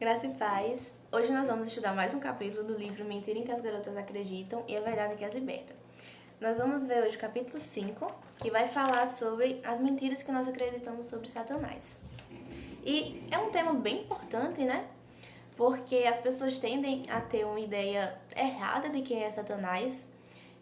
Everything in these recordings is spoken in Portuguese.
Graça e paz. Hoje nós vamos estudar mais um capítulo do livro Mentira em que as Garotas Acreditam e a Verdade em que as Liberta. Nós vamos ver hoje o capítulo 5, que vai falar sobre as mentiras que nós acreditamos sobre Satanás. E é um tema bem importante, né? Porque as pessoas tendem a ter uma ideia errada de quem é Satanás.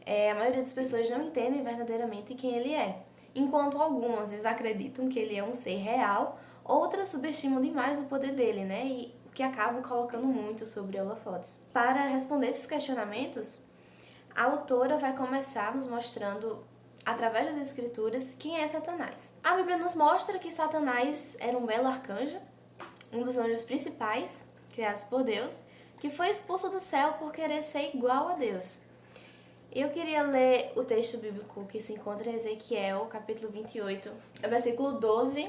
A maioria das pessoas não entendem verdadeiramente quem ele é. Enquanto algumas acreditam que ele é um ser real, outras subestimam demais o poder dele, né? E que acabam colocando muito sobre holofotes. Para responder esses questionamentos, a autora vai começar nos mostrando, através das escrituras, quem é Satanás. A Bíblia nos mostra que Satanás era um belo arcanjo, um dos anjos principais, criados por Deus, que foi expulso do céu por querer ser igual a Deus. Eu queria ler o texto bíblico que se encontra em Ezequiel, capítulo 28, versículo 12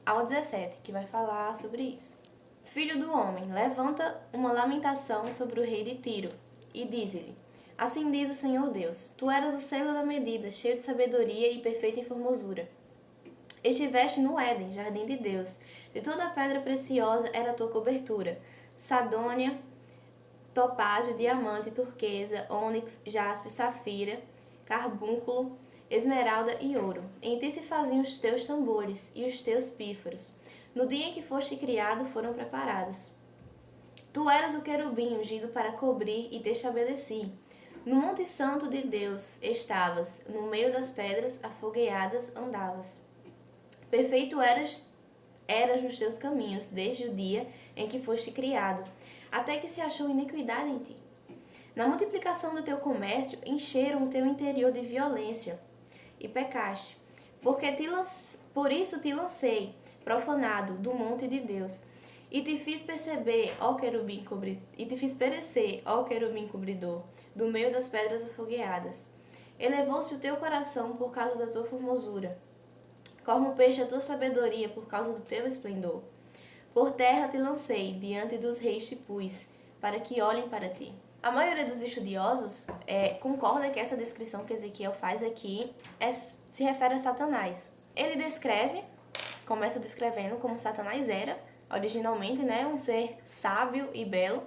ao 17, que vai falar sobre isso. Filho do homem, levanta uma lamentação sobre o rei de Tiro, e diz-lhe: Assim diz o Senhor Deus, tu eras o selo da medida, cheio de sabedoria e perfeito em formosura. Estiveste no Éden, jardim de Deus, de toda a pedra preciosa era a tua cobertura, sadônia, topázio, diamante, turquesa, ônix, jaspe, safira, carbúnculo, esmeralda e ouro. Em ti se faziam os teus tambores e os teus pífaros. No dia em que foste criado, foram preparados. Tu eras o querubim ungido para cobrir e te estabeleci. No monte santo de Deus estavas, no meio das pedras afogueadas andavas. Perfeito eras nos teus caminhos, desde o dia em que foste criado, até que se achou iniquidade em ti. Na multiplicação do teu comércio, encheram o teu interior de violência, e pecaste. Por isso te lancei, profanado, do monte de Deus, e te fiz perecer, ó querubim cobridor, do meio das pedras afogueadas. Elevou-se o teu coração por causa da tua formosura. Corrompeste a tua sabedoria por causa do teu esplendor. Por terra te lancei, diante dos reis te pus, para que olhem para ti. A maioria dos estudiosos concorda que essa descrição que Ezequiel faz aqui se refere a Satanás. Ele começa descrevendo como Satanás era, originalmente, né, um ser sábio e belo,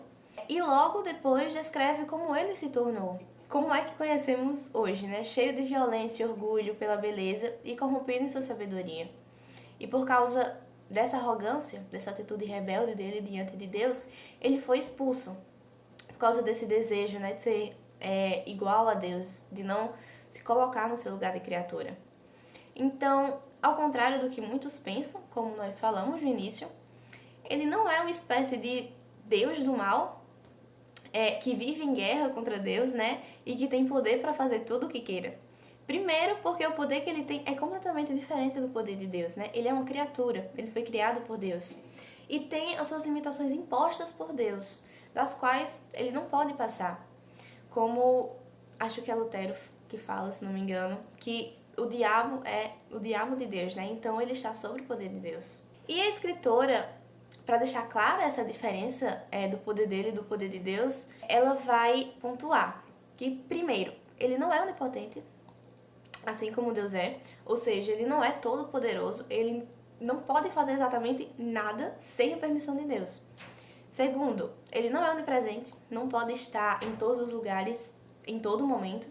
e logo depois descreve como ele se tornou. Como é que conhecemos hoje, né? Cheio de violência e orgulho pela beleza e corrompido em sua sabedoria. E por causa dessa arrogância, dessa atitude rebelde dele diante de Deus, ele foi expulso. Por causa desse desejo, né, de ser igual a Deus, de não se colocar no seu lugar de criatura. Então, ao contrário do que muitos pensam, como nós falamos no início, ele não é uma espécie de Deus do mal, que vive em guerra contra Deus, né? E que tem poder para fazer tudo o que queira. Primeiro, porque o poder que ele tem é completamente diferente do poder de Deus, né? Ele é uma criatura, ele foi criado por Deus. E tem as suas limitações impostas por Deus, das quais ele não pode passar. Como, acho que é Lutero que fala, se não me engano, que o diabo é o diabo de Deus, né? Então ele está sobre o poder de Deus. E a escritora, para deixar clara essa diferença do poder dele e do poder de Deus, ela vai pontuar que, primeiro, ele não é onipotente, assim como Deus é, ou seja, ele não é todo poderoso, ele não pode fazer exatamente nada sem a permissão de Deus. Segundo, ele não é onipresente, não pode estar em todos os lugares, em todo momento.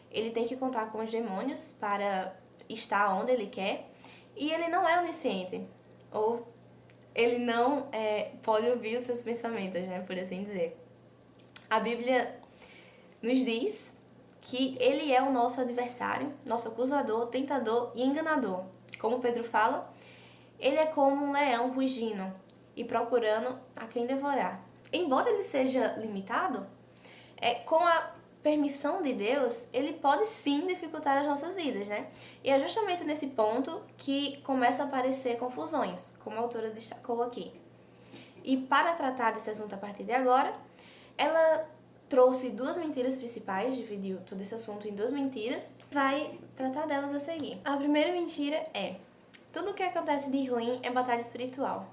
Ele tem que contar com os demônios para estar onde ele quer. E ele não é onisciente, ou ele não pode ouvir os seus pensamentos, né, por assim dizer. A Bíblia nos diz que ele é o nosso adversário, nosso acusador, tentador e enganador. Como Pedro fala, ele é como um leão rugindo e procurando a quem devorar. Embora ele seja limitado, com a permissão de Deus, ele pode sim dificultar as nossas vidas, né? E é justamente nesse ponto que começa a aparecer confusões, como a autora destacou aqui. E para tratar desse assunto a partir de agora, ela trouxe duas mentiras principais, dividiu todo esse assunto em duas mentiras, vai tratar delas a seguir. A primeira mentira é: tudo o que acontece de ruim é batalha espiritual.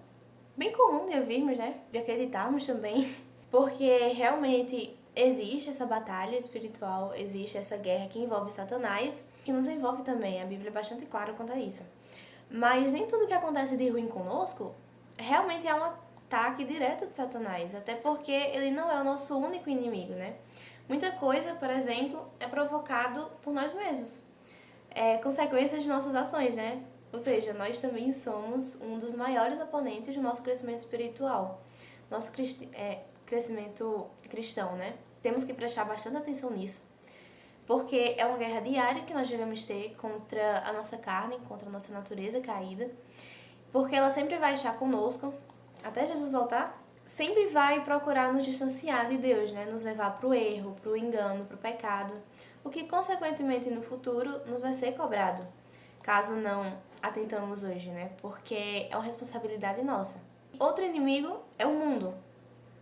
Bem comum de ouvirmos, né? De acreditarmos também, porque realmente existe essa batalha espiritual, existe essa guerra que envolve Satanás, que nos envolve também, a Bíblia é bastante clara quanto a isso. Mas nem tudo que acontece de ruim conosco realmente é uma ataque direto de Satanás, até porque ele não é o nosso único inimigo, né? Muita coisa, por exemplo, é provocado por nós mesmos. É consequência de nossas ações, né? Ou seja, nós também somos um dos maiores oponentes do nosso crescimento espiritual, nosso crescimento cristão, né? Temos que prestar bastante atenção nisso, porque é uma guerra diária que nós devemos ter contra a nossa carne, contra a nossa natureza caída, porque ela sempre vai estar conosco, até Jesus voltar, sempre vai procurar nos distanciar de Deus, né? Nos levar para o erro, para o engano, para o pecado, o que consequentemente no futuro nos vai ser cobrado, caso não atentamos hoje, né? Porque é uma responsabilidade nossa. Outro inimigo é o mundo.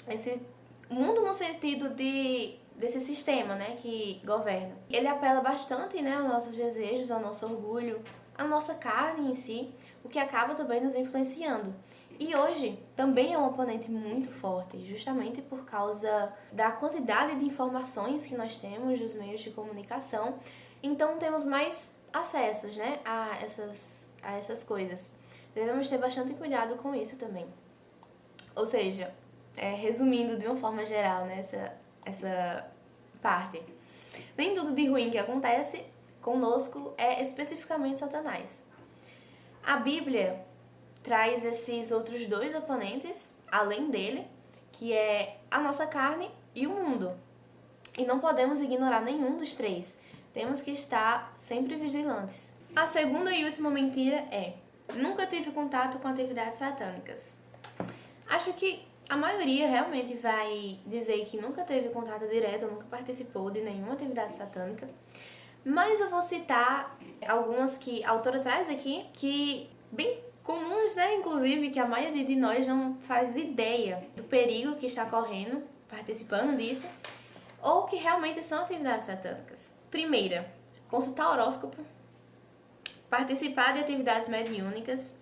Esse mundo no sentido desse sistema, né, que governa. Ele apela bastante, né, aos nossos desejos, ao nosso orgulho, à nossa carne em si, o que acaba também nos influenciando. E hoje também é um oponente muito forte, justamente por causa da quantidade de informações que nós temos dos meios de comunicação. Então temos mais acessos, né, a essas coisas. Devemos ter bastante cuidado com isso também. Ou seja, resumindo de uma forma geral, né, essa parte. Nem tudo de ruim que acontece conosco é especificamente Satanás. A Bíblia traz esses outros dois oponentes, além dele, que é a nossa carne e o mundo. E não podemos ignorar nenhum dos três. Temos que estar sempre vigilantes. A segunda e última mentira é: nunca tive contato com atividades satânicas. Acho que a maioria realmente vai dizer que nunca teve contato direto, nunca participou de nenhuma atividade satânica. Mas eu vou citar algumas que a autora traz aqui, que bem comuns, né? Inclusive, que a maioria de nós não faz ideia do perigo que está correndo participando disso, ou que realmente são atividades satânicas. Primeira, consultar horóscopo, participar de atividades mediúnicas,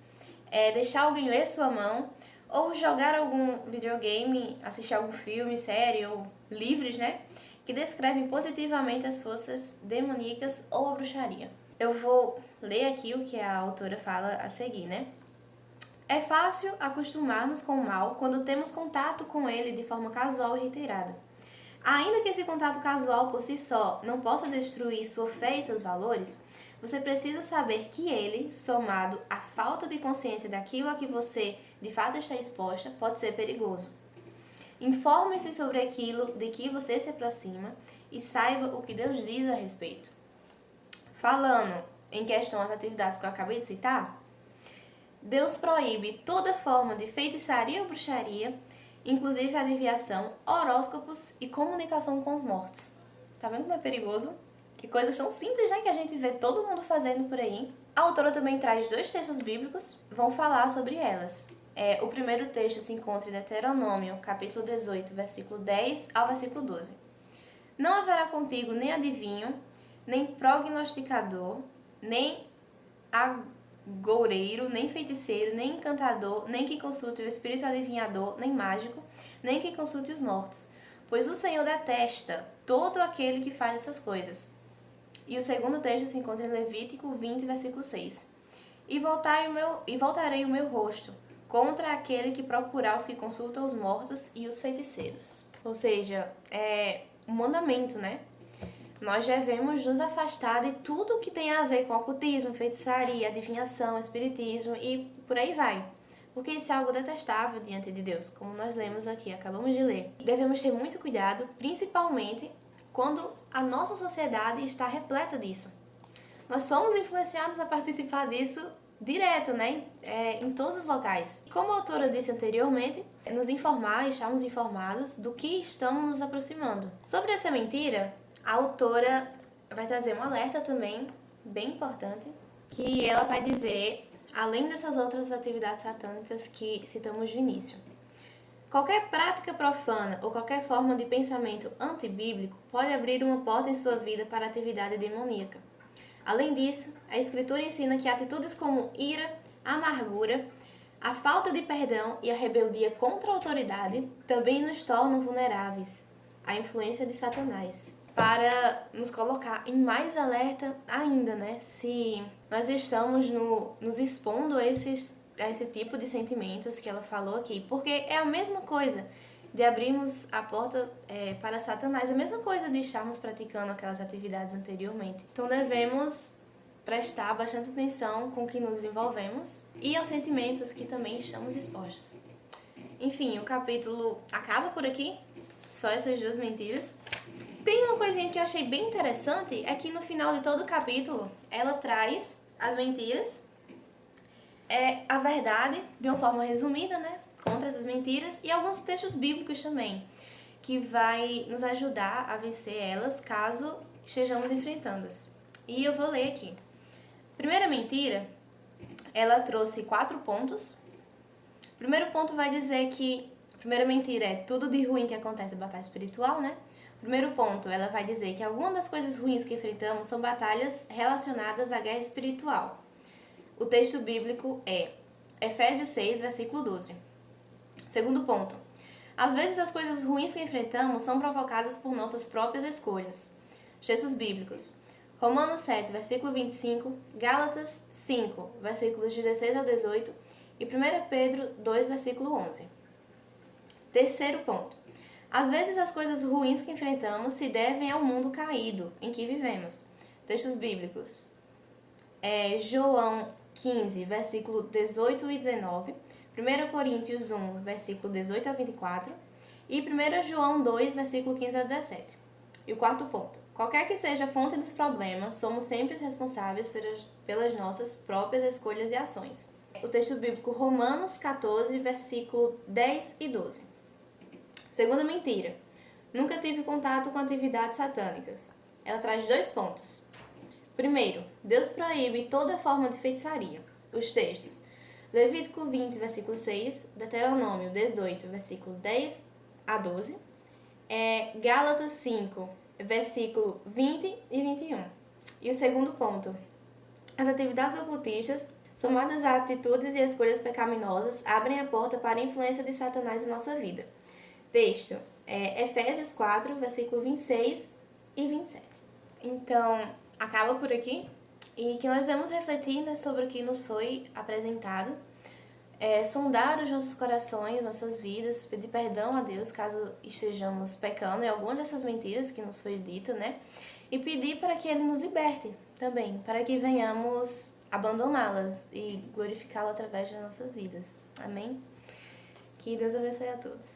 deixar alguém ler sua mão, ou jogar algum videogame, assistir algum filme, série ou livros, né, que descrevem positivamente as forças demoníacas ou a bruxaria. Eu vou ler aqui o que a autora fala a seguir, né? É fácil acostumar-nos com o mal quando temos contato com ele de forma casual e reiterada. Ainda que esse contato casual por si só não possa destruir sua fé e seus valores, você precisa saber que ele, somado à falta de consciência daquilo a que você de fato está exposta, pode ser perigoso. Informe-se sobre aquilo de que você se aproxima e saiba o que Deus diz a respeito. Falando em questão às atividades que eu acabei de citar, Deus proíbe toda forma de feitiçaria ou bruxaria, inclusive adivinhação, horóscopos e comunicação com os mortos. Tá vendo como é perigoso? Que coisas tão simples, né, que a gente vê todo mundo fazendo por aí. A autora também traz 2 textos bíblicos, vão falar sobre elas. O primeiro texto se encontra em Deuteronômio, capítulo 18, versículo 10 ao versículo 12. Não haverá contigo nem adivinho, nem prognosticador, nem agoureiro, nem feiticeiro, nem encantador, nem que consulte o espírito adivinhador, nem mágico, nem que consulte os mortos, pois o Senhor detesta todo aquele que faz essas coisas. E o segundo texto se encontra em Levítico 20, versículo 6. E voltarei o meu rosto contra aquele que procurar os que consultam os mortos e os feiticeiros. Ou seja, é um mandamento, né? Nós devemos nos afastar de tudo que tem a ver com ocultismo, feitiçaria, adivinhação, espiritismo e por aí vai. Porque isso é algo detestável diante de Deus, como nós lemos aqui, acabamos de ler. Devemos ter muito cuidado, principalmente quando a nossa sociedade está repleta disso. Nós somos influenciados a participar disso direto, né? Em todos os locais. Como a autora disse anteriormente, nos informar, estarmos informados do que estamos nos aproximando. Sobre essa mentira, a autora vai trazer um alerta também, bem importante, que ela vai dizer, além dessas outras atividades satânicas que citamos no início. Qualquer prática profana ou qualquer forma de pensamento antibíblico pode abrir uma porta em sua vida para a atividade demoníaca. Além disso, a Escritura ensina que atitudes como ira, amargura, a falta de perdão e a rebeldia contra a autoridade também nos tornam vulneráveis à influência de Satanás. Para nos colocar em mais alerta ainda, né? Se nós estamos nos expondo a esses esse tipo de sentimentos que ela falou aqui, porque é a mesma coisa de abrirmos a porta para Satanás, é a mesma coisa de estarmos praticando aquelas atividades anteriormente. Então devemos prestar bastante atenção com o que nos envolvemos e aos sentimentos que também estamos expostos. Enfim, o capítulo acaba por aqui, só essas duas mentiras. Tem uma coisinha que eu achei bem interessante, é que no final de todo o capítulo, ela traz as mentiras, a verdade, de uma forma resumida, né? Contra essas mentiras, e alguns textos bíblicos também, que vai nos ajudar a vencer elas, caso estejamos enfrentando-as. E eu vou ler aqui. Primeira mentira, ela trouxe 4 pontos. O primeiro ponto vai dizer que a primeira mentira é tudo de ruim que acontece em batalha espiritual, né? Primeiro ponto, ela vai dizer que algumas das coisas ruins que enfrentamos são batalhas relacionadas à guerra espiritual. O texto bíblico é Efésios 6, versículo 12. Segundo ponto, às vezes as coisas ruins que enfrentamos são provocadas por nossas próprias escolhas. Os textos bíblicos, Romanos 7, versículo 25, Gálatas 5, versículos 16 ao 18 e 1 Pedro 2, versículo 11. Terceiro ponto, às vezes as coisas ruins que enfrentamos se devem ao mundo caído em que vivemos. Textos bíblicos, João 15, versículo 18 e 19, 1 Coríntios 1, versículo 18 a 24 e 1 João 2, versículo 15 a 17. E o quarto ponto, qualquer que seja a fonte dos problemas, somos sempre responsáveis pelas nossas próprias escolhas e ações. O texto bíblico Romanos 14, versículo 10 e 12. Segunda mentira, nunca tive contato com atividades satânicas. Ela traz 2 pontos. Primeiro, Deus proíbe toda forma de feitiçaria. Os textos, Levítico 20, versículo 6, Deuteronômio 18, versículo 10 a 12, Gálatas 5, versículo 20 e 21. E o segundo ponto, as atividades ocultistas, somadas a atitudes e escolhas pecaminosas, abrem a porta para a influência de Satanás em nossa vida. Texto, Efésios 4, versículo 26 e 27. Então, acaba por aqui e que nós devemos refletir, né, sobre o que nos foi apresentado, sondar os nossos corações, nossas vidas, pedir perdão a Deus caso estejamos pecando em alguma dessas mentiras que nos foi dito, né? E pedir para que Ele nos liberte também, para que venhamos abandoná-las e glorificá-lo através das nossas vidas. Amém? Que Deus abençoe a todos.